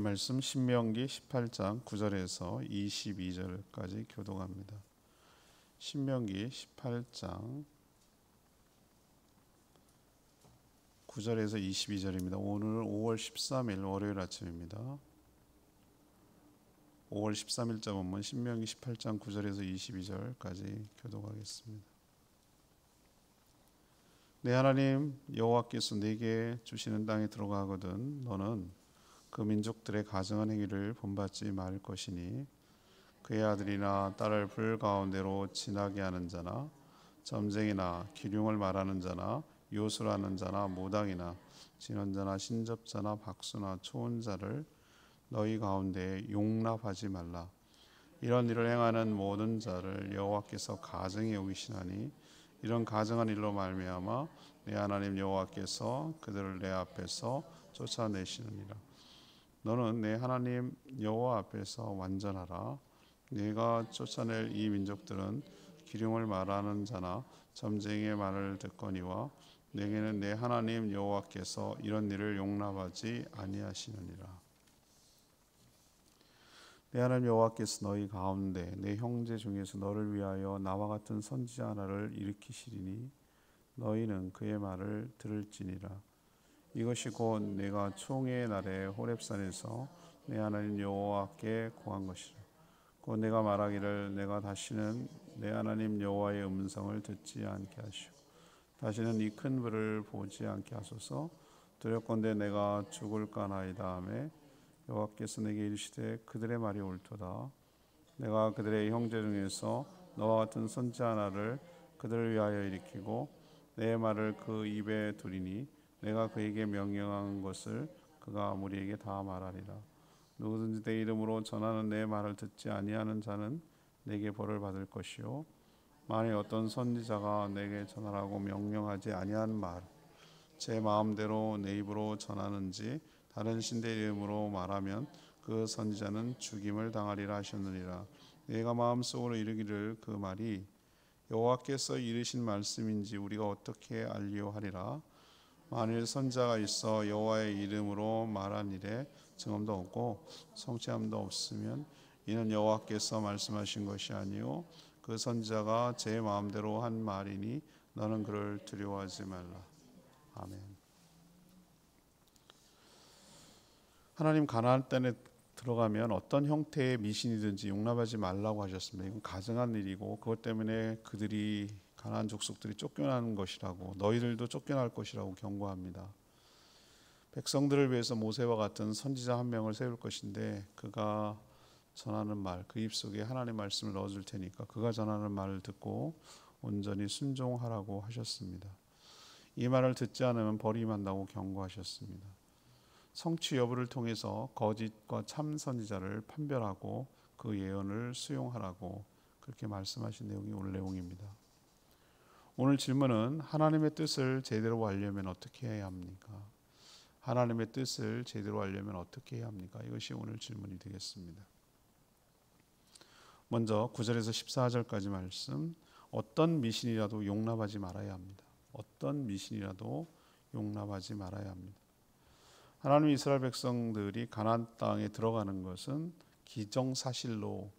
하나님 말씀 신명기 18장 9절에서 22절까지 교독합니다. 신명기 18장 9절에서 22절입니다. 오늘은 5월 13일 월요일 아침입니다. 5월 13일자 본문 신명기 18장 9절에서 22절까지 교독하겠습니다. 내 하나님 여호와께서 네게 주시는 땅에 들어가거든 너는 그 민족들의 가증한 행위를 본받지 말 것이니 그의 아들이나 딸을 불 가운데로 지나게 하는 자나 점쟁이나 기륭을 말하는 자나 요술하는 자나 무당이나 진언자나 신접자나 박수나 초혼자를 너희 가운데 용납하지 말라. 이런 일을 행하는 모든 자를 여호와께서 가증히 여기시나니 이런 가증한 일로 말미암아 내 하나님 여호와께서 그들을 내 앞에서 쫓아내시느니라. 너는 내 하나님 여호와 앞에서 완전하라. 네가 쫓아낼 이 민족들은 기륭을 말하는 자나 점쟁이의 말을 듣거니와 내게는 내 하나님 여호와께서 이런 일을 용납하지 아니하시느니라. 내 하나님 여호와께서 너희 가운데 내 형제 중에서 너를 위하여 나와 같은 선지자 하나를 일으키시리니 너희는 그의 말을 들을지니라. 이것이 곧 내가 총회의 날에 호렙산에서 내 하나님 여호와께 구한 것이라. 곧 내가 말하기를 내가 다시는 내 하나님 여호와의 음성을 듣지 않게 하시고 다시는 이 큰 불을 보지 않게 하소서. 두렵건대 내가 죽을까나이다 하매 여호와께서 내게 이르시되 그들의 말이 옳도다. 내가 그들의 형제 중에서 너와 같은 선지자 하나를 그들을 위하여 일으키고 내 말을 그 입에 두리니 내가 그에게 명령한 것을 그가 무리에게 다 말하리라. 누구든지 내 이름으로 전하는 내 말을 듣지 아니하는 자는 내게 벌을 받을 것이요 만일 어떤 선지자가 내게 전하라고 명령하지 아니한 말 제 마음대로 내 입으로 전하는지 다른 신의 이름으로 말하면 그 선지자는 죽임을 당하리라 하셨느니라. 내가 마음속으로 이르기를 그 말이 여호와께서 이르신 말씀인지 우리가 어떻게 알리오 하리라. 만일 선지자가 있어 여호와의 이름으로 말한 일에 증언도 없고 성취함도 없으면 이는 여호와께서 말씀하신 것이 아니요 그 선지자가 제 마음대로 한 말이니 너는 그를 두려워하지 말라. 아멘. 하나님 가나안 땅에 들어가면 어떤 형태의 미신이든지 용납하지 말라고 하셨습니다. 이건 가증한 일이고 그것 때문에 그들이 가나안 족속들이 쫓겨나는 것이라고 너희들도 쫓겨날 것이라고 경고합니다. 백성들을 위해서 모세와 같은 선지자 한 명을 세울 것인데 그가 전하는 말, 그 입속에 하나님의 말씀을 넣어줄 테니까 그가 전하는 말을 듣고 온전히 순종하라고 하셨습니다. 이 말을 듣지 않으면 벌이 임한다고 경고하셨습니다. 성취 여부를 통해서 거짓과 참 선지자를 판별하고 그 예언을 수용하라고 그렇게 말씀하신 내용이 오늘 내용입니다. 오늘 질문은 하나님의 뜻을 제대로 알려면 어떻게 해야 합니까? 하나님의 뜻을 제대로 알려면 어떻게 해야 합니까? 이것이 오늘 질문이 되겠습니다. 먼저 9절에서 14절까지 말씀, 어떤 미신이라도 용납하지 말아야 합니다. 어떤 미신이라도 용납하지 말아야 합니다. 하나님 이스라엘 백성들이 가나안 땅에 들어가는 것은 기정사실로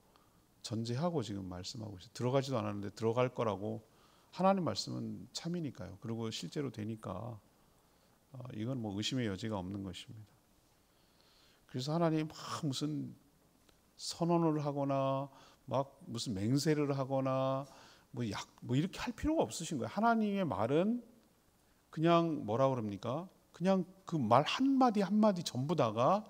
전제하고 지금 말씀하고 있어요. 들어가지도 않았는데 들어갈 거라고 하나님 말씀은 참이니까요. 그리고 실제로 되니까 이건 뭐 의심의 여지가 없는 것입니다. 그래서 하나님 막 무슨 선언을 하거나 막 무슨 맹세를 하거나 뭐 이렇게 할 필요가 없으신 거예요. 하나님의 말은 그냥 뭐라 그럽니까? 그냥 그 말 한마디 한마디 전부 다가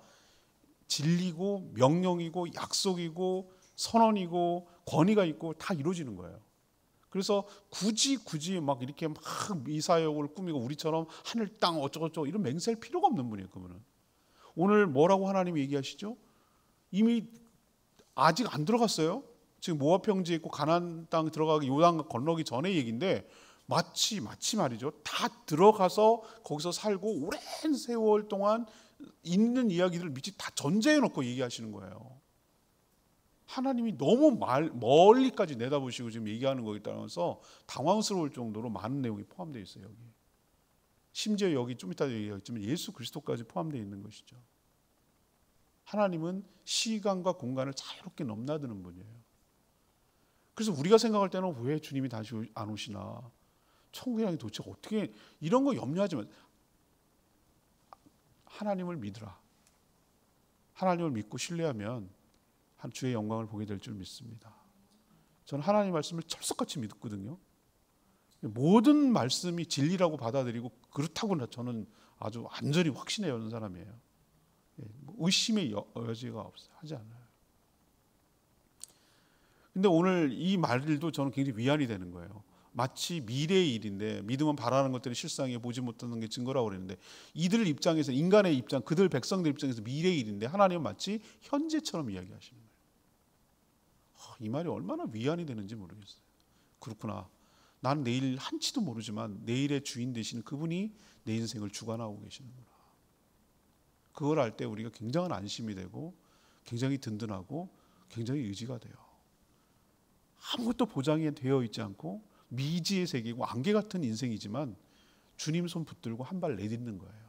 진리고 명령이고 약속이고 선언이고 권위가 있고 다 이루어지는 거예요. 그래서 굳이 막 이렇게 막 이사역을 꾸미고 우리처럼 하늘 땅 어쩌고저쩌고 이런 맹세할 필요가 없는 분이에요. 그분은. 오늘 뭐라고 하나님이 얘기하시죠? 이미 아직 안 들어갔어요. 지금 모압 평지에 있고 가나안 땅 들어가기 요단 건너기 전의 얘기인데 마치 말이죠. 다 들어가서 거기서 살고 오랜 세월 동안 있는 이야기들을 미치 다 전제해 놓고 얘기하시는 거예요. 하나님이 너무 멀리까지 내다보시고 지금 얘기하는 거에 따라서 당황스러울 정도로 많은 내용이 포함되어 있어요. 여기. 심지어 여기 좀 이따 얘기하겠지만 예수 그리스도까지 포함되어 있는 것이죠. 하나님은 시간과 공간을 자유롭게 넘나드는 분이에요. 그래서 우리가 생각할 때는 왜 주님이 다시 안 오시나, 천국이라는 게 도대체 어떻게, 이런 거 염려하지 마. 하나님을 믿으라. 하나님을 믿고 신뢰하면 주의 영광을 보게 될 줄 믿습니다. 저는 하나님 말씀을 철석같이 믿거든요. 모든 말씀이 진리라고 받아들이고 그렇다고 저는 아주 완전히 확신해요 사람이에요. 의심의 여지가 없어요. 하지 않아요. 근데 오늘 이 말들도 저는 굉장히 위안이 되는 거예요. 마치 미래의 일인데, 믿으면 바라는 것들이 실상에 보지 못하는 게 증거라고 그랬는데, 이들 입장에서, 인간의 입장, 그들 백성들 입장에서 미래의 일인데 하나님은 마치 현재처럼 이야기하시는 거예요. 이 말이 얼마나 위안이 되는지 모르겠어요. 그렇구나. 나는 내일 한치도 모르지만 내일의 주인 되시는 그분이 내 인생을 주관하고 계시는구나. 그걸 알 때 우리가 굉장한 안심이 되고 굉장히 든든하고 굉장히 의지가 돼요. 아무것도 보장이 되어 있지 않고 미지의 세계고 안개 같은 인생이지만 주님 손 붙들고 한 발 내딛는 거예요.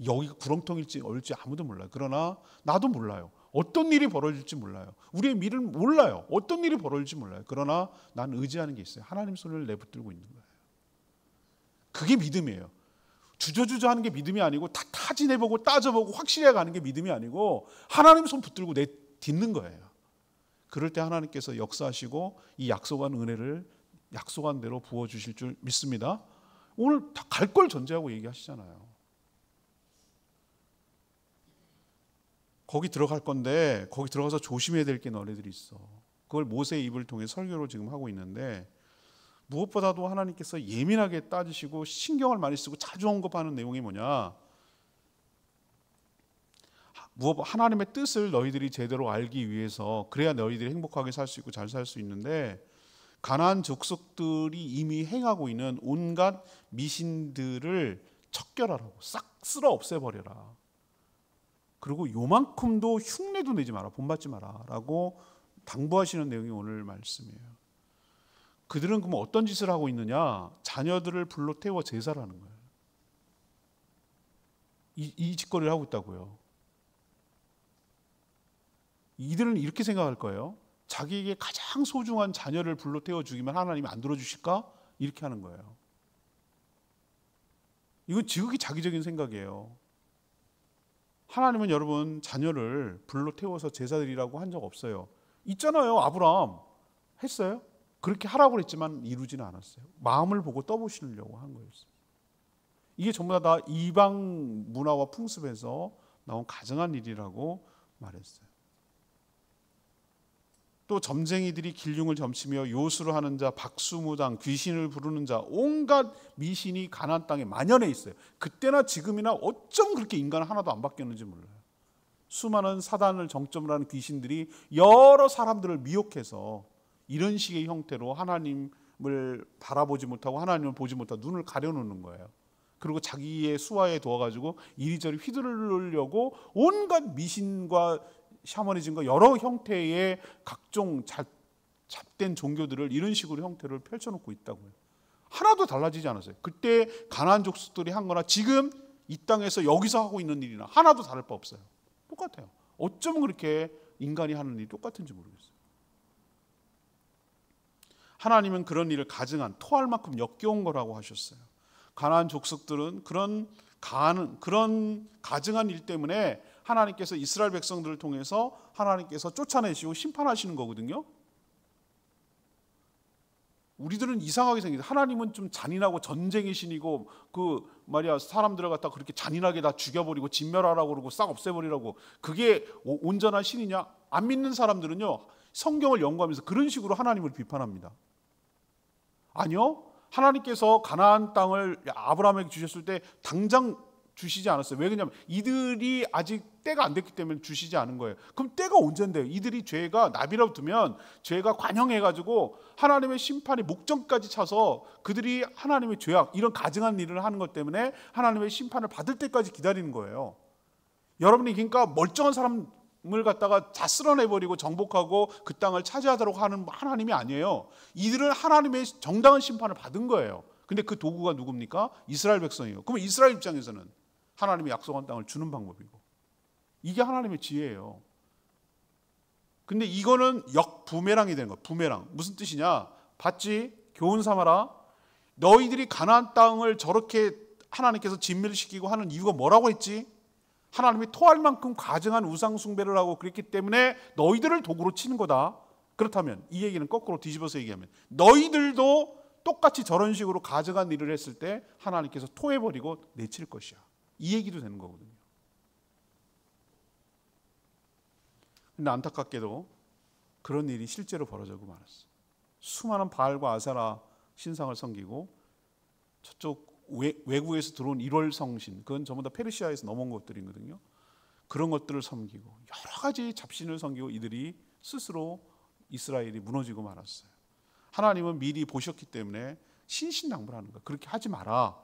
여기가 구렁텅일지 얼지 아무도 몰라요. 그러나 나도 몰라요. 어떤 일이 벌어질지 몰라요. 우리의 미래는 몰라요. 어떤 일이 벌어질지 몰라요. 그러나 난 의지하는 게 있어요. 하나님 손을 내붙들고 있는 거예요. 그게 믿음이에요. 주저주저 하는 게 믿음이 아니고, 다 타진해보고 따져보고 확실해 가는 게 믿음이 아니고, 하나님 손 붙들고 내딛는 거예요. 그럴 때 하나님께서 역사하시고 이 약속한 은혜를 약속한 대로 부어주실 줄 믿습니다. 오늘 다 갈 걸 전제하고 얘기하시잖아요. 거기 들어갈 건데 거기 들어가서 조심해야 될 게 너네들이 있어. 그걸 모세의 입을 통해 설교로 지금 하고 있는데, 무엇보다도 하나님께서 예민하게 따지시고 신경을 많이 쓰고 자주 언급하는 내용이 뭐냐, 하나님의 뜻을 너희들이 제대로 알기 위해서, 그래야 너희들이 행복하게 살 수 있고 잘 살 수 있는데, 가나안 족속들이 이미 행하고 있는 온갖 미신들을 척결하라고, 싹 쓸어 없애버려라. 그리고 요만큼도 흉내도 내지 마라, 본받지 마라 라고 당부하시는 내용이 오늘 말씀이에요. 그들은 그럼 어떤 짓을 하고 있느냐, 자녀들을 불러 태워 제사를 하는 거예요. 이 짓거리를 하고 있다고요. 이들은 이렇게 생각할 거예요. 자기에게 가장 소중한 자녀를 불러 태워 죽이면 하나님이 안 들어주실까? 이렇게 하는 거예요. 이건 지극히 자기적인 생각이에요. 하나님은 여러분 자녀를 불러 태워서 제사 드리라고 한 적 없어요. 있잖아요. 아브라함 했어요. 그렇게 하라고 했지만 이루지는 않았어요. 마음을 보고 떠보시려고 한 거였어요. 이게 전부 다 이방 문화와 풍습에서 나온 가증한 일이라고 말했어요. 또 점쟁이들이 길흉을 점치며 요술을 하는 자, 박수무당, 귀신을 부르는 자, 온갖 미신이 가나안 땅에 만연해 있어요. 그때나 지금이나 어쩜 그렇게 인간은 하나도 안 바뀌었는지 몰라요. 수많은 사단을 정점으로 하는 귀신들이 여러 사람들을 미혹해서 이런 식의 형태로 하나님을 바라보지 못하고 하나님을 보지 못하고 눈을 가려놓는 거예요. 그리고 자기의 수하에 두어가지고 이리저리 휘두르려고 온갖 미신과 샤머니즘과 여러 형태의 각종 잡된 종교들을 이런 식으로 형태를 펼쳐놓고 있다고요. 하나도 달라지지 않았어요. 그때 가나안 족속들이 한 거나 지금 이 땅에서 여기서 하고 있는 일이나 하나도 다를 바 없어요. 똑같아요. 어쩌면 그렇게 인간이 하는 일이 똑같은지 모르겠어요. 하나님은 그런 일을 가증한, 토할 만큼 역겨운 거라고 하셨어요. 가나안 족속들은 그런 가증한 일 때문에 하나님께서 이스라엘 백성들을 통해서 하나님께서 쫓아내시고 심판하시는 거거든요. 우리들은 이상하게 생겼어요. 하나님은 좀 잔인하고 전쟁의 신이고 사람들을 갖다 그렇게 잔인하게 다 죽여버리고 진멸하라고 그러고 싹 없애버리라고, 그게 온전한 신이냐? 안 믿는 사람들은요, 성경을 연구하면서 그런 식으로 하나님을 비판합니다. 아니요. 하나님께서 가나안 땅을 아브라함에게 주셨을 때 당장 주시지 않았어요. 왜 그러냐면 이들이 아직 때가 안 됐기 때문에 주시지 않은 거예요. 그럼 때가 언젠데요? 이들이 죄가 나비라고 두면 죄가 관영해가지고 하나님의 심판이 목전까지 차서 그들이 하나님의 죄악, 이런 가증한 일을 하는 것 때문에 하나님의 심판을 받을 때까지 기다리는 거예요. 여러분이 그러니까 멀쩡한 사람을 갖다가 다 쓸어내버리고 정복하고 그 땅을 차지하도록 하는 하나님이 아니에요. 이들은 하나님의 정당한 심판을 받은 거예요. 근데 그 도구가 누굽니까? 이스라엘 백성이에요. 그러면 이스라엘 입장에서는 하나님이 약속한 땅을 주는 방법이고, 이게 하나님의 지혜예요. 근데 이거는 역부메랑이 되는 거야. 부메랑. 무슨 뜻이냐? 봤지? 교훈 삼아라. 너희들이 가나안 땅을 저렇게 하나님께서 진멸시키고 하는 이유가 뭐라고 했지? 하나님이 토할 만큼 가증한 우상 숭배를 하고 그랬기 때문에 너희들을 도구로 치는 거다. 그렇다면 이 얘기는 거꾸로 뒤집어서 얘기하면 너희들도 똑같이 저런 식으로 가증한 일을 했을 때 하나님께서 토해버리고 내칠 것이야. 이 얘기도 되는 거거든요. 근데 안타깝게도 그런 일이 실제로 벌어지고 말았어. 수많은 바알과 아세라 신상을 섬기고 저쪽 외국에서 들어온 1월 성신, 그건 전부 다 페르시아에서 넘어온 것들이거든요. 그런 것들을 섬기고 여러 가지 잡신을 섬기고 이들이 스스로 이스라엘이 무너지고 말았어요. 하나님은 미리 보셨기 때문에 신신당부하는 거예요. 그렇게 하지 마라.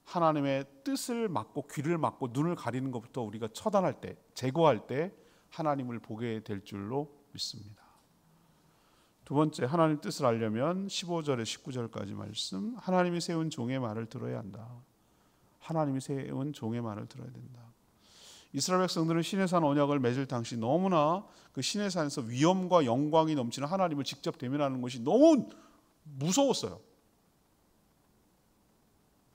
하나님의 뜻을 막고 귀를 막고 눈을 가리는 것부터 우리가 처단할 때, 제거할 때 하나님을 보게 될 줄로 믿습니다. 두 번째, 하나님 뜻을 알려면 15절에 19절까지 말씀, 하나님이 세운 종의 말을 들어야 한다. 하나님이 세운 종의 말을 들어야 된다. 이스라엘 백성들은 시내산 언약을 맺을 당시 너무나 그 시내산에서 위엄과 영광이 넘치는 하나님을 직접 대면하는 것이 너무 무서웠어요.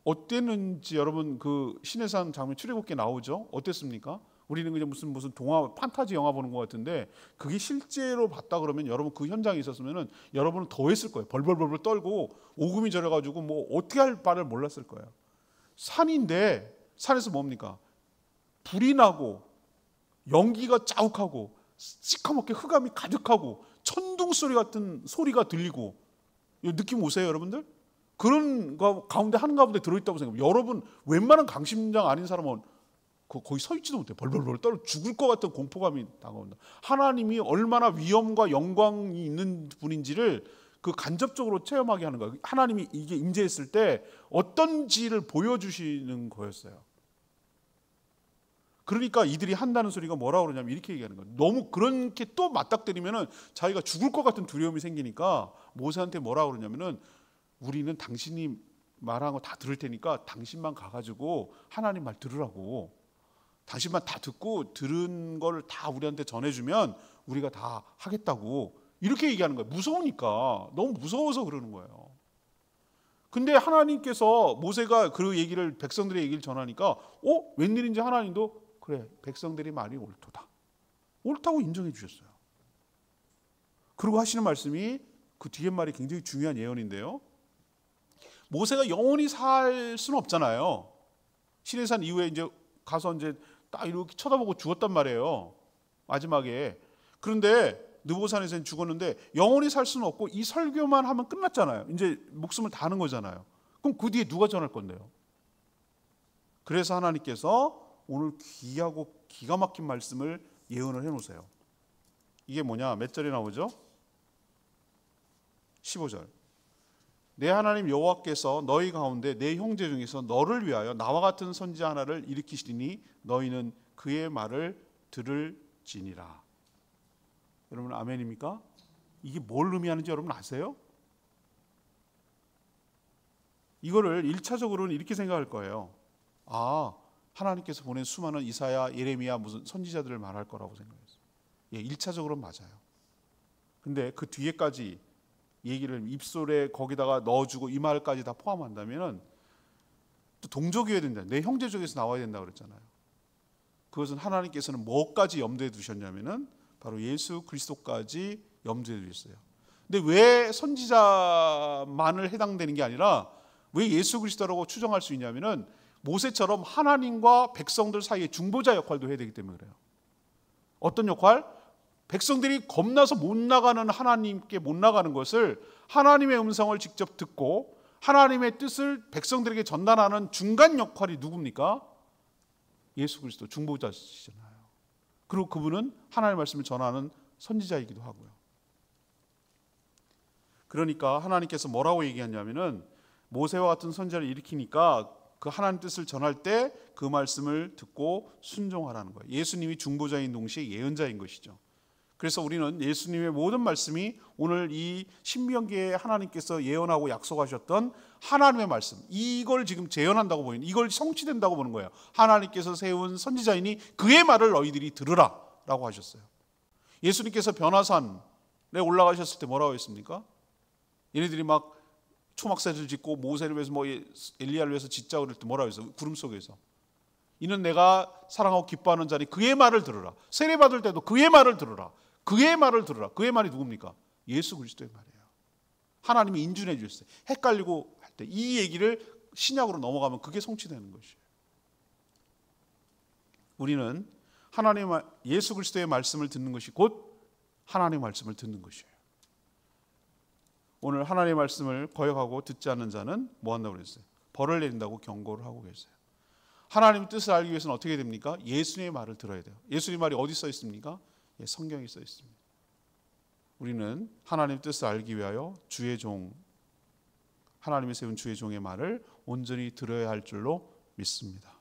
어땠는지 여러분 그 시내산 장면 출애굽기에 나오죠? 어땠습니까? 우리는 그냥 무슨 동화 판타지 영화 보는 것 같은데 그게 실제로 봤다 그러면 여러분 그 현장에 있었으면은 여러분은 더 했을 거예요. 벌벌벌 떨고 오금이 저려가지고 뭐 어떻게 할 바를 몰랐을 거예요. 산인데 산에서 뭡니까? 불이 나고 연기가 자욱하고 시커멓게 흑암이 가득하고 천둥 소리 같은 소리가 들리고 느낌 오세요, 여러분들? 그런 가운데 한가운데 들어있다고 생각해요. 여러분 웬만한 강심장 아닌 사람은 거의 서 있지도 못해. 벌벌벌 떨어 죽을 것 같은 공포감이 다가온다. 하나님이 얼마나 위엄과 영광이 있는 분인지를 그 간접적으로 체험하게 하는 거예요. 하나님이 이게 임재했을 때 어떤지를 보여주시는 거였어요. 그러니까 이들이 한다는 소리가 뭐라고 그러냐면 이렇게 얘기하는 거예요. 너무 그렇게 또 맞닥뜨리면은 자기가 죽을 것 같은 두려움이 생기니까 모세한테 뭐라고 그러냐면은 우리는 당신이 말한 거 다 들을 테니까 당신만 가가지고 하나님 말 들으라고. 당신만 다 듣고 들은 걸 다 우리한테 전해주면 우리가 다 하겠다고 이렇게 얘기하는 거예요. 무서우니까. 너무 무서워서 그러는 거예요. 근데 하나님께서 모세가 그 얘기를 백성들의 얘기를 전하니까 웬일인지 하나님도 그래 백성들이 말이 옳도다. 옳다고 인정해 주셨어요. 그리고 하시는 말씀이 그 뒤에 말이 굉장히 중요한 예언인데요. 모세가 영원히 살 수는 없잖아요. 시내산 이후에 이제 가서 이제 딱 이렇게 쳐다보고 죽었단 말이에요. 마지막에. 그런데 느보산에서는 죽었는데 영원히 살 수는 없고 이 설교만 하면 끝났잖아요. 이제 목숨을 다하는 거잖아요. 그럼 그 뒤에 누가 전할 건데요? 그래서 하나님께서 오늘 귀하고 기가 막힌 말씀을 예언을 해놓으세요. 이게 뭐냐? 몇 절에 나오죠? 15절. 내 하나님 여호와께서 너희 가운데 내 형제 중에서 너를 위하여 나와 같은 선지자 하나를 일으키시니 너희는 그의 말을 들을지니라. 여러분 아멘입니까? 이게 뭘 의미하는지 여러분 아세요? 이거를 1차적으로는 이렇게 생각할 거예요. 하나님께서 보낸 수많은 이사야, 예레미야 무슨 선지자들을 말할 거라고 생각했어요. 1차적으로는 맞아요. 근데 그 뒤에까지 얘기를 입술에 거기다가 넣어주고 이 말까지 다 포함한다면 또 동족이어야 된다. 내 형제 중에서 나와야 된다 그랬잖아요. 그것은 하나님께서는 뭐까지 염두에 두셨냐면은 바로 예수 그리스도까지 염두에 두셨어요. 근데 왜 선지자만을 해당되는 게 아니라 왜 예수 그리스도라고 추정할 수 있냐면은 모세처럼 하나님과 백성들 사이의 중보자 역할도 해야 되기 때문에 그래요. 어떤 역할? 백성들이 겁나서 못 나가는 하나님께 못 나가는 것을 하나님의 음성을 직접 듣고 하나님의 뜻을 백성들에게 전달하는 중간 역할이 누굽니까? 예수 그리스도 중보자시잖아요. 그리고 그분은 하나님의 말씀을 전하는 선지자이기도 하고요. 그러니까 하나님께서 뭐라고 얘기하냐면은 모세와 같은 선지자를 일으키니까 그 하나님 뜻을 전할 때 그 말씀을 듣고 순종하라는 거예요. 예수님이 중보자인 동시에 예언자인 것이죠. 그래서 우리는 예수님의 모든 말씀이 오늘 이 신명기에 하나님께서 예언하고 약속하셨던 하나님의 말씀, 이걸 지금 재현한다고 보이는, 이걸 성취된다고 보는 거예요. 하나님께서 세운 선지자이니 그의 말을 너희들이 들으라 라고 하셨어요. 예수님께서 변화산에 올라가셨을 때 뭐라고 했습니까? 얘네들이 막 초막새를 짓고 모세를 위해서 뭐 엘리야를 위해서 짓자 그럴 때 뭐라고 했어요? 구름 속에서 이는 내가 사랑하고 기뻐하는 자니 그의 말을 들으라. 세례 받을 때도 그의 말을 들으라. 그의 말을 들으라. 그의 말이 누굽니까? 예수 그리스도의 말이에요. 하나님이 인준해 주셨어요. 헷갈리고 할 때 이 얘기를 신약으로 넘어가면 그게 성취되는 것이에요. 우리는 하나님 예수 그리스도의 말씀을 듣는 것이 곧 하나님의 말씀을 듣는 것이에요. 오늘 하나님의 말씀을 거역하고 듣지 않는 자는 뭐 한다고 그랬어요? 벌을 내린다고 경고를 하고 계세요. 하나님의 뜻을 알기 위해서는 어떻게 됩니까? 예수님의 말을 들어야 돼요. 예수님의 말이 어디 써 있습니까? 예, 성경에 써 있습니다. 우리는 하나님의 뜻을 알기 위하여 주의 종, 하나님이 세운 주의 종의 말을 온전히 들어야 할 줄로 믿습니다.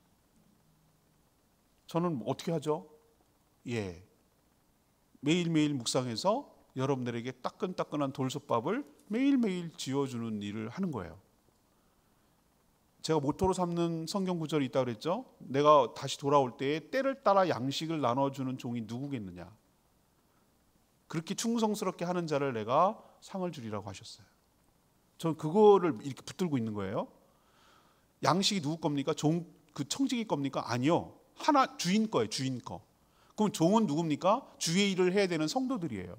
저는 어떻게 하죠? 예, 매일매일 묵상해서 여러분들에게 따끈따끈한 돌솥밥을 매일매일 지어주는 일을 하는 거예요. 제가 모토로 삼는 성경 구절이 있다고 그랬죠. 내가 다시 돌아올 때에 때를 따라 양식을 나눠주는 종이 누구겠느냐. 그렇게 충성스럽게 하는 자를 내가 상을 주리라고 하셨어요. 저는 그거를 이렇게 붙들고 있는 거예요. 양식이 누구 겁니까? 그 청지기 겁니까? 아니요. 하나 주인 거예요. 주인 거. 그럼 종은 누굽니까? 주의 일을 해야 되는 성도들이에요.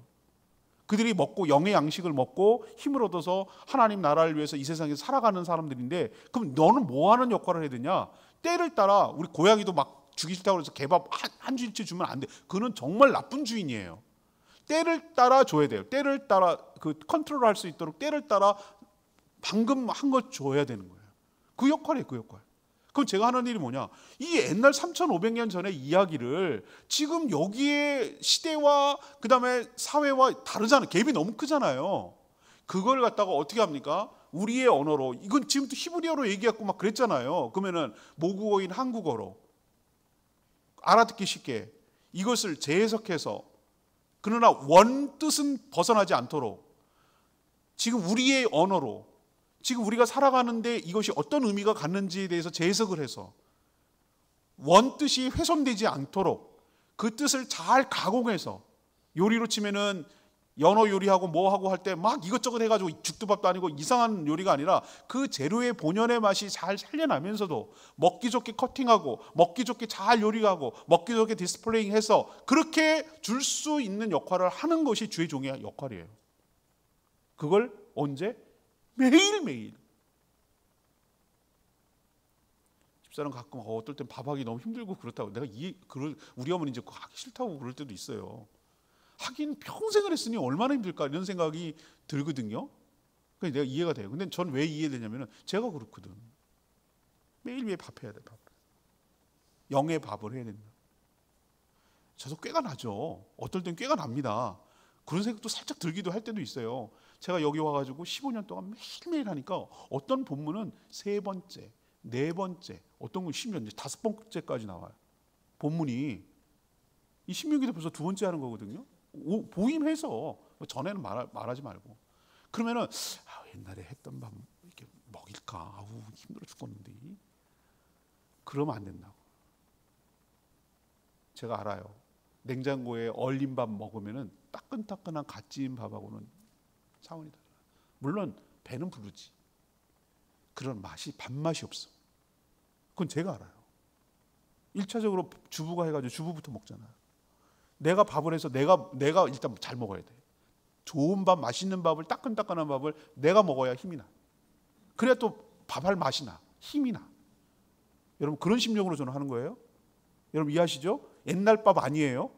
그들이 먹고 영의 양식을 먹고 힘을 얻어서 하나님 나라를 위해서 이 세상에서 살아가는 사람들인데, 그럼 너는 뭐 하는 역할을 해야 되냐? 때를 따라, 우리 고양이도 막 주기 싫다고 해서 개밥 한 주일치 주면 안 돼. 그는 정말 나쁜 주인이에요. 때를 따라 줘야 돼요. 때를 따라 그 컨트롤할 수 있도록 때를 따라 방금 한 것 줘야 되는 거예요. 그 역할이에요. 그 역할. 그럼 제가 하는 일이 뭐냐? 이 옛날 3,500년 전의 이야기를 지금 여기에 시대와 그 다음에 사회와 다르잖아요. 갭이 너무 크잖아요. 그걸 갖다가 어떻게 합니까? 우리의 언어로, 이건 지금도 히브리어로 얘기하고 막 그랬잖아요. 그러면은 모국어인 한국어로 알아듣기 쉽게 이것을 재해석해서, 그러나 원 뜻은 벗어나지 않도록 지금 우리의 언어로, 지금 우리가 살아가는데 이것이 어떤 의미가 갖는지에 대해서 재해석을 해서 원 뜻이 훼손되지 않도록 그 뜻을 잘 가공해서, 요리로 치면은 연어 요리하고 뭐 하고 할 때 막 이것저것 해가지고 죽두밥도 아니고 이상한 요리가 아니라 그 재료의 본연의 맛이 잘 살려나면서도 먹기 좋게 커팅하고 먹기 좋게 잘 요리하고 먹기 좋게 디스플레이해서 그렇게 줄 수 있는 역할을 하는 것이 주의 종의 역할이에요. 그걸 언제? 매일매일. 집사람 가끔 어떨 땐 밥하기 너무 힘들고 그렇다고, 내가 우리 어머니 이제 하기 싫다고 그럴 때도 있어요. 하긴 평생을 했으니 얼마나 힘들까 이런 생각이 들거든요. 그래서 내가 이해가 돼요. 근데 전 왜 이해되냐면은 제가 그렇거든. 매일매일 밥해야 돼. 밥. 영의 밥을 해야 된다. 저도 꾀가 나죠. 어떨 땐 꾀가 납니다. 그런 생각도 살짝 들기도 할 때도 있어요. 제가 여기 와가지고 15년 동안 매일매일 하니까 어떤 본문은 3번째, 4번째, 어떤 건 심지어 5번째까지 나와요. 본문이 이 신명기도 벌써 2번째 하는 거거든요. 보임해서 전에는 말하지 말고. 그러면은 옛날에 했던 밥 이렇게 먹일까? 힘들어 죽겠는데. 그러면 안 된다고. 제가 알아요. 냉장고에 얼린 밥 먹으면은 따끈따끈한 갓 지은 밥하고는 차원이 달라요. 물론 배는 부르지. 그런 맛이 밥맛이 없어. 그건 제가 알아요. 1차적으로 주부가 해가지고 주부부터 먹잖아요. 내가 밥을 해서 내가 일단 잘 먹어야 돼. 좋은 밥, 맛있는 밥을, 따끈따끈한 밥을 내가 먹어야 힘이 나. 그래야 또 밥할 맛이 나. 힘이 나. 여러분 그런 심정으로 저는 하는 거예요. 여러분 이해하시죠? 옛날 밥 아니에요.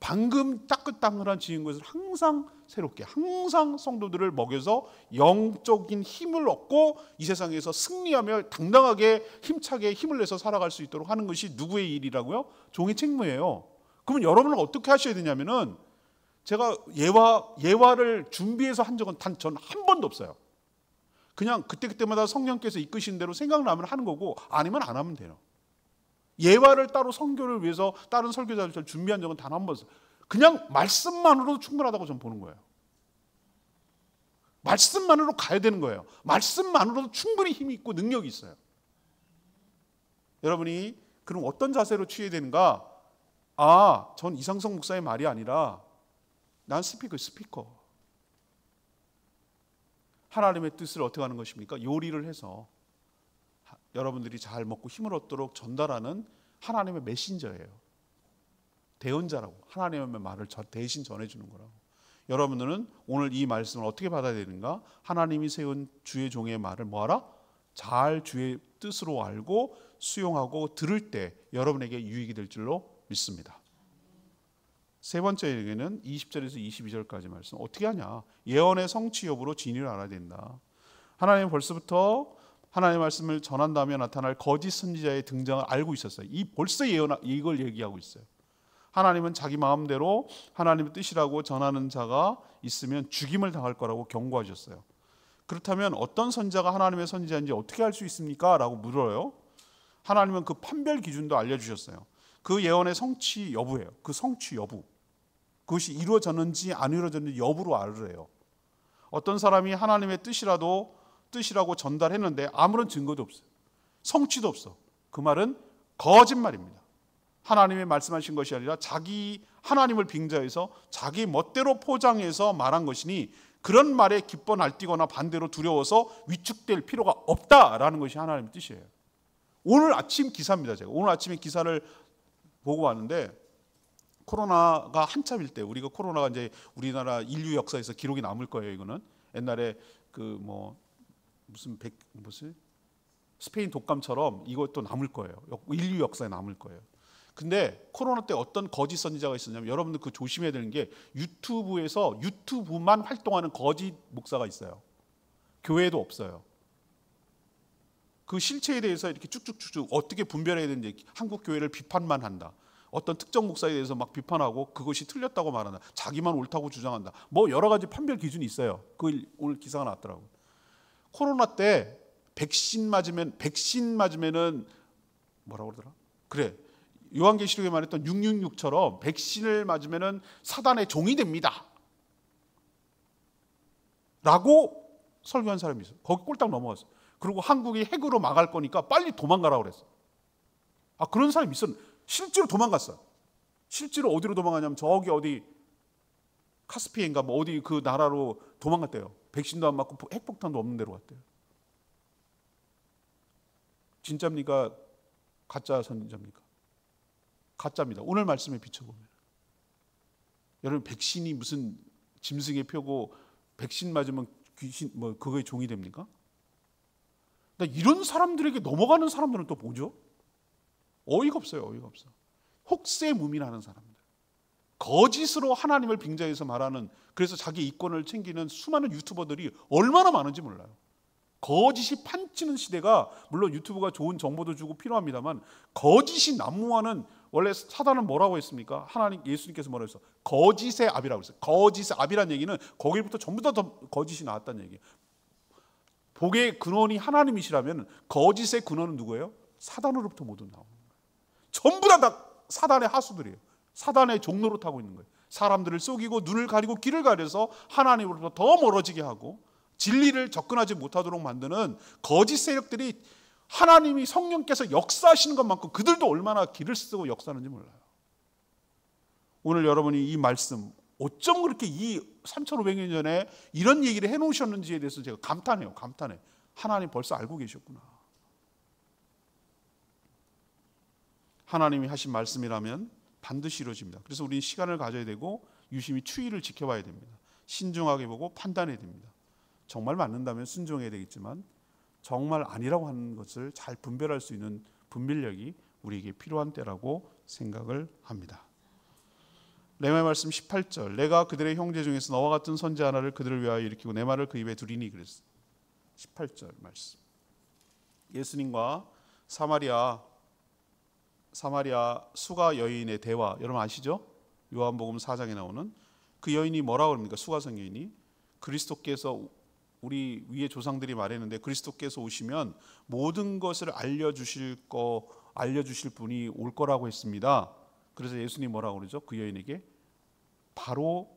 방금 따끈따끈한 지은 것을 항상 새롭게, 항상 성도들을 먹여서 영적인 힘을 얻고 이 세상에서 승리하며 당당하게 힘차게 힘을 내서 살아갈 수 있도록 하는 것이 누구의 일이라고요? 종의 책무예요. 그러면 여러분은 어떻게 하셔야 되냐면은, 제가 예화를 준비해서 한 적은 전 한 번도 없어요. 그냥 그때마다 성령께서 이끄신 대로 생각나면 하는 거고, 아니면 안 하면 돼요. 예화를 따로 선교를 위해서 다른 설교자들처럼 준비한 적은 단 한 번 없어요. 그냥 말씀만으로도 충분하다고 저는 보는 거예요. 말씀만으로 가야 되는 거예요. 말씀만으로도 충분히 힘이 있고 능력이 있어요. 여러분이 그럼 어떤 자세로 취해야 되는가? 전 이상성 목사의 말이 아니라 난 스피커. 하나님의 뜻을 어떻게 하는 것입니까? 요리를 해서 여러분들이 잘 먹고 힘을 얻도록 전달하는 하나님의 메신저예요. 대언자라고. 하나님의 말을 대신 전해주는 거라고. 여러분들은 오늘 이 말씀을 어떻게 받아야 되는가? 하나님이 세운 주의 종의 말을 뭐하라? 잘 주의 뜻으로 알고 수용하고 들을 때 여러분에게 유익이 될 줄로 믿습니다. 세 번째 얘기는 20절에서 22절까지 말씀. 어떻게 하냐? 예언의 성취 여부로 진위를 알아야 된다. 하나님은 벌써부터 하나님의 말씀을 전한 다음에 나타날 거짓 선지자의 등장을 알고 있었어요. 벌써 이걸 얘기하고 있어요. 하나님은 자기 마음대로 하나님의 뜻이라고 전하는 자가 있으면 죽임을 당할 거라고 경고하셨어요. 그렇다면 어떤 선지자가 하나님의 선지자인지 어떻게 알 수 있습니까? 라고 물어요. 하나님은 그 판별 기준도 알려주셨어요. 그 예언의 성취 여부예요. 그 성취 여부. 그것이 이루어졌는지 안 이루어졌는지 여부로 알으래요. 어떤 사람이 하나님의 뜻이라고 전달했는데 아무런 증거도 없어요. 성취도 없어. 그 말은 거짓말입니다. 하나님이 말씀하신 것이 아니라 자기 하나님을 빙자해서 자기 멋대로 포장해서 말한 것이니 그런 말에 기뻐 날뛰거나 반대로 두려워서 위축될 필요가 없다라는 것이 하나님의 뜻이에요. 오늘 아침 기사입니다. 제가 오늘 아침에 기사를 보고 왔는데 코로나가 한참일 때 코로나가 이제 우리나라 인류 역사에서 기록이 남을 거예요. 이거는 옛날에 무슨 스페인 독감처럼 이것도 남을 거예요. 인류 역사에 남을 거예요. 근데 코로나 때 어떤 거짓 선지자가 있었냐면 여러분들 그 조심해야 되는 게 유튜브만 활동하는 거짓 목사가 있어요. 교회도 없어요. 그 실체에 대해서 이렇게 쭉쭉쭉쭉 어떻게 분별해야 되는지 한국 교회를 비판만 한다. 어떤 특정 목사에 대해서 막 비판하고 그것이 틀렸다고 말한다. 자기만 옳다고 주장한다. 여러 가지 판별 기준이 있어요. 그 오늘 기사가 나왔더라고요. 코로나 때 백신 맞으면은 뭐라고 그러더라? 그래. 요한계시록에 말했던 666처럼 백신을 맞으면은 사단의 종이 됩니다. 라고 설교한 사람이 있어요. 거기 꼴딱 넘어갔어요. 그리고 한국이 핵으로 막을 거니까 빨리 도망가라고 그랬어. 그런 사람이 있었는데 실제로 도망갔어요. 실제로 어디로 도망가냐면 저기 어디 카스피해인가 어디 그 나라로 도망갔대요. 백신도 안 맞고 핵폭탄도 없는 데로 갔대요. 진짜입니까? 가짜 선지자입니까? 가짜입니다. 오늘 말씀에 비춰보면 여러분 백신이 무슨 짐승의 표고 백신 맞으면 귀신 그거의 종이 됩니까? 이런 사람들에게 넘어가는 사람들은 또 뭐죠? 어이가 없어요. 혹세무민하는 사람들. 거짓으로 하나님을 빙자해서 말하는 그래서 자기 이권을 챙기는 수많은 유튜버들이 얼마나 많은지 몰라요. 거짓이 판치는 시대가 물론 유튜브가 좋은 정보도 주고 필요합니다만 거짓이 난무하는 원래 사단은 뭐라고 했습니까? 예수님께서 뭐라고 했어? 거짓의 압이라고 했어요. 거짓의 압이라는 얘기는 거기부터 전부 다 거짓이 나왔다는 얘기예요. 복의 근원이 하나님이시라면 거짓의 근원은 누구예요? 사단으로부터 모두 나오는 거예요. 전부 다 사단의 하수들이에요. 사단의 종로로 타고 있는 거예요. 사람들을 속이고 눈을 가리고 귀를 가려서 하나님으로부터 더 멀어지게 하고 진리를 접근하지 못하도록 만드는 거짓 세력들이 하나님이 성령께서 역사하시는 것만큼 그들도 얼마나 길을 쓰고 역사하는지 몰라요. 오늘 여러분이 이 말씀 어쩜 그렇게 이 3,500년 전에 이런 얘기를 해놓으셨는지에 대해서 제가 감탄해. 하나님 벌써 알고 계셨구나. 하나님이 하신 말씀이라면 반드시 이루어집니다. 그래서 우리는 시간을 가져야 되고 유심히 추이를 지켜봐야 됩니다. 신중하게 보고 판단해야 됩니다. 정말 맞는다면 순종해야 되겠지만 정말 아니라고 하는 것을 잘 분별할 수 있는 분별력이 우리에게 필요한 때라고 생각을 합니다. 레위기 말씀 18절 내가 그들의 형제 중에서 너와 같은 선지 하나를 그들을 위하여 일으키고 내 말을 그 입에 두리니 그랬어. 18절 말씀. 예수님과 사마리아 수가 여인의 대화 여러분 아시죠? 요한복음 4장에 나오는 그 여인이 뭐라고 합니까? 수가성 여인이 그리스도께서 우리 위의 조상들이 말했는데 그리스도께서 오시면 모든 것을 알려주실 분이 올 거라고 했습니다. 그래서 예수님이 뭐라고 그러죠? 그 여인에게 바로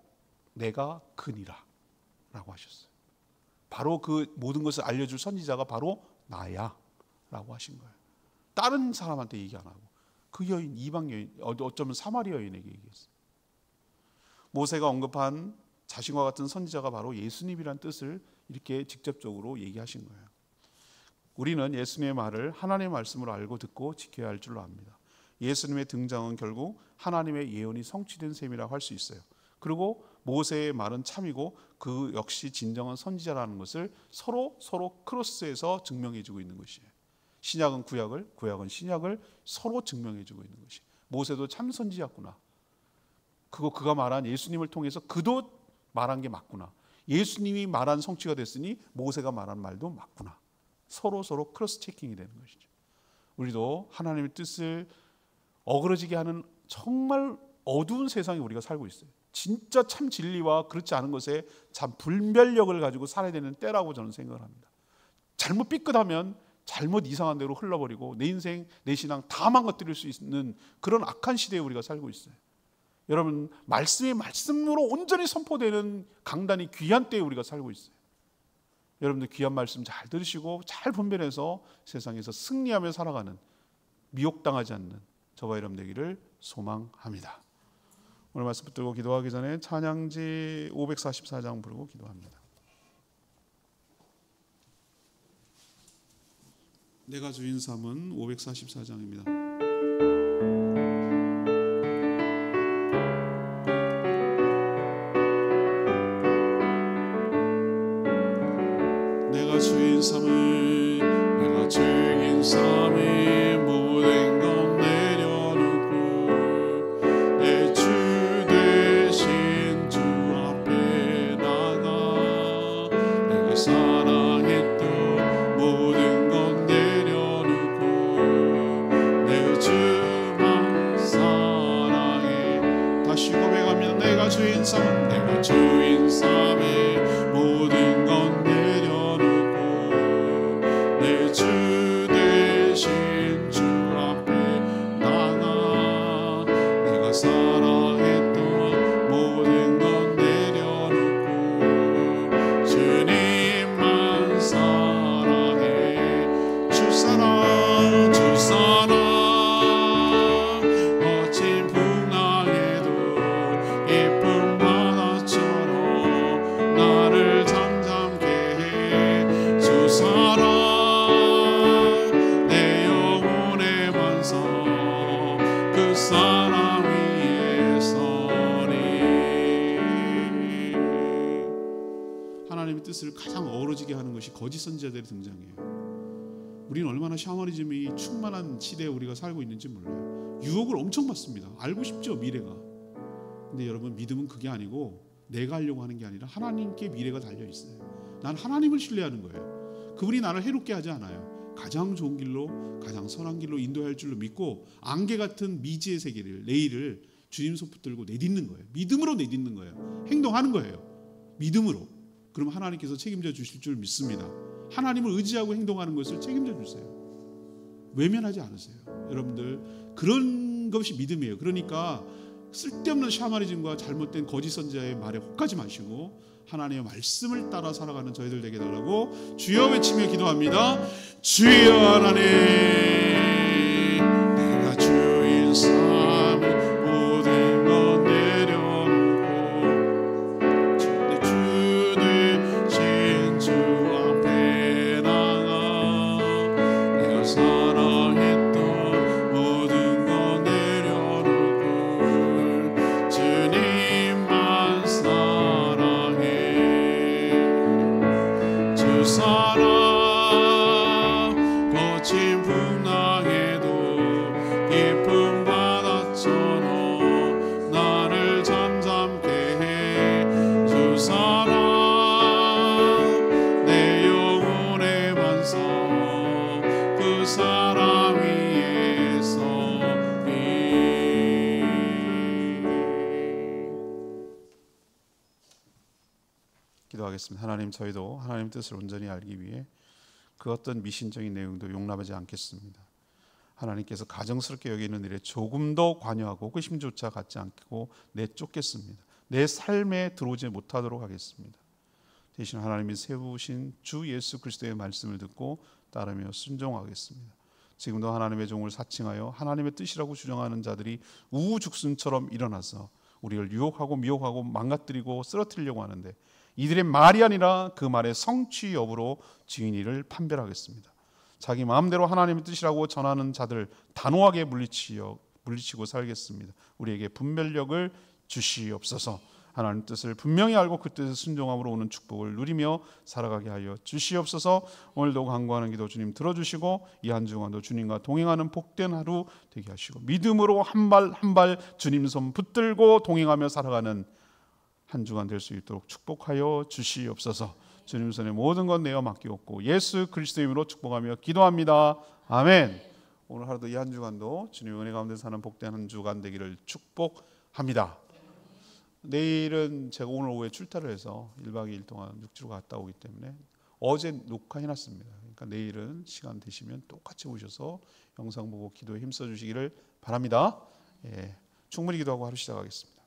내가 그니라 라고 하셨어요. 바로 그 모든 것을 알려줄 선지자가 바로 나야 라고 하신 거예요. 다른 사람한테 얘기 안 하고 그 여인, 이방 여인, 어쩌면 사마리아 여인에게 얘기했어요. 모세가 언급한 자신과 같은 선지자가 바로 예수님이란 뜻을 이렇게 직접적으로 얘기하신 거예요. 우리는 예수님의 말을 하나님의 말씀으로 알고 듣고 지켜야 할 줄로 압니다. 예수님의 등장은 결국 하나님의 예언이 성취된 셈이라고 할 수 있어요. 그리고 모세의 말은 참이고 그 역시 진정한 선지자라는 것을 서로 크로스해서 증명해주고 있는 것이에요. 신약은 구약을, 구약은 신약을 서로 증명해주고 있는 것이. 모세도 참 선지자구나. 그가 말한 예수님을 통해서 그도 말한 게 맞구나. 예수님이 말한 성취가 됐으니 모세가 말한 말도 맞구나. 서로 크로스 체킹이 되는 것이죠. 우리도 하나님의 뜻을 어그러지게 하는 정말 어두운 세상에 우리가 살고 있어요. 진짜 참 진리와 그렇지 않은 것에 참 분별력을 가지고 살아야 되는 때라고 저는 생각을 합니다. 잘못 삐끗하면 잘못 이상한 대로 흘러버리고 내 인생, 내 신앙 다 망가뜨릴 수 있는 그런 악한 시대에 우리가 살고 있어요. 여러분, 말씀이 말씀으로 온전히 선포되는 강단이 귀한 때에 우리가 살고 있어요. 여러분들 귀한 말씀 잘 들으시고 잘 분별해서 세상에서 승리하며 살아가는, 미혹당하지 않는 저와 여러분 되기를 소망합니다. 오늘 말씀 붙들고 기도하기 전에 찬양지 544장 부르고 기도합니다. 내가 주인 삼은 544장입니다. 내가 주인 삼을, 내가 주인 삼을 모든 것 내려놓고 내 주 대신 주 앞에 나가 내가 사랑했던 모든 것 내려놓고 내 주만 사랑해. 다시 고백합니다. 내가 주인 삼을, 내가 주인 삼을 모든 것 주 대신 주 앞에 나가 내가 사랑했던 모든 것 내려놓고 주님만 사랑해. 주 사랑, 주 사랑 어찌 풍랑에도 예쁜 바다처럼 나를 잠잠케 해. 주 사랑 사랑 위에 서리. 하나님의 뜻을 가장 어우러지게 하는 것이 거짓 선지자들의 등장이에요. 우리는 얼마나 샤머니즘이 충만한 시대에 우리가 살고 있는지 몰라요. 유혹을 엄청 받습니다. 알고 싶죠, 미래가. 근데 여러분, 믿음은 그게 아니고 내가 하려고 하는 게 아니라 하나님께 미래가 달려있어요. 난 하나님을 신뢰하는 거예요. 그분이 나를 해롭게 하지 않아요. 가장 좋은 길로, 가장 선한 길로 인도할 줄로 믿고 안개 같은 미지의 세계를, 내일을 주님 손 붙들고 내딛는 거예요. 믿음으로 내딛는 거예요. 행동하는 거예요. 믿음으로. 그럼 하나님께서 책임져 주실 줄 믿습니다. 하나님을 의지하고 행동하는 것을 책임져 주세요. 외면하지 않으세요. 여러분들, 그런 것이 믿음이에요. 그러니까 쓸데없는 샤머니즘과 잘못된 거짓 선지자의 말에 혹하지 마시고 하나님의 말씀을 따라 살아가는 저희들 되게 달라고 주여 외치며 기도합니다. 주여 하나님, 내가 주인 삼을 모든 것 내려놓고 주 대신 주 앞에 나가 내가 사랑했던 모든 것 내려놓고 주님만 사랑해. 주 사랑 거친 풍랑에도 깊은 바다처럼 나를 잠잠케 해. 주 사랑 내 영혼의 반석 그 사랑 위에 서리. 기도하겠습니다. 하나님, 저희도 하나님 뜻을 온전히 알기 위해 그 어떤 미신적인 내용도 용납하지 않겠습니다. 하나님께서 가정스럽게 여기는 일에 조금 더 관여하고 호기심조차 갖지 않고 내쫓겠습니다. 내 삶에 들어오지 못하도록 하겠습니다. 대신 하나님이 세우신 주 예수 그리스도의 말씀을 듣고 따르며 순종하겠습니다. 지금도 하나님의 종을 사칭하여 하나님의 뜻이라고 주장하는 자들이 우후죽순처럼 일어나서 우리를 유혹하고 미혹하고 망가뜨리고 쓰러뜨리려고 하는데, 이들의 말이 아니라 그 말의 성취 여부로 증인이를 판별하겠습니다. 자기 마음대로 하나님의 뜻이라고 전하는 자들 단호하게 물리치고 살겠습니다. 우리에게 분별력을 주시옵소서. 하나님 뜻을 분명히 알고 그 뜻에 순종함으로 오는 축복을 누리며 살아가게 하여 주시옵소서. 오늘도 간구하는 기도 주님 들어주시고 이 한 주간도 주님과 동행하는 복된 하루 되게 하시고 믿음으로 한 발 한 발 주님 손 붙들고 동행하며 살아가는 한 주간 될 수 있도록 축복하여 주시옵소서. 주님 손에 모든 것 내어 맡기옵고 예수 그리스도의 이름으로 축복하며 기도합니다. 아멘. 오늘 하루도 이 한 주간도 주님 은혜 가운데 사는 복된 한 주간 되기를 축복합니다. 내일은 제가 오늘 오후에 출타를 해서 1박 2일 동안 육지로 갔다 오기 때문에 어제 녹화해놨습니다. 그러니까 내일은 시간 되시면 똑같이 오셔서 영상 보고 기도에 힘써 주시기를 바랍니다. 충분히 기도하고 하루 시작하겠습니다.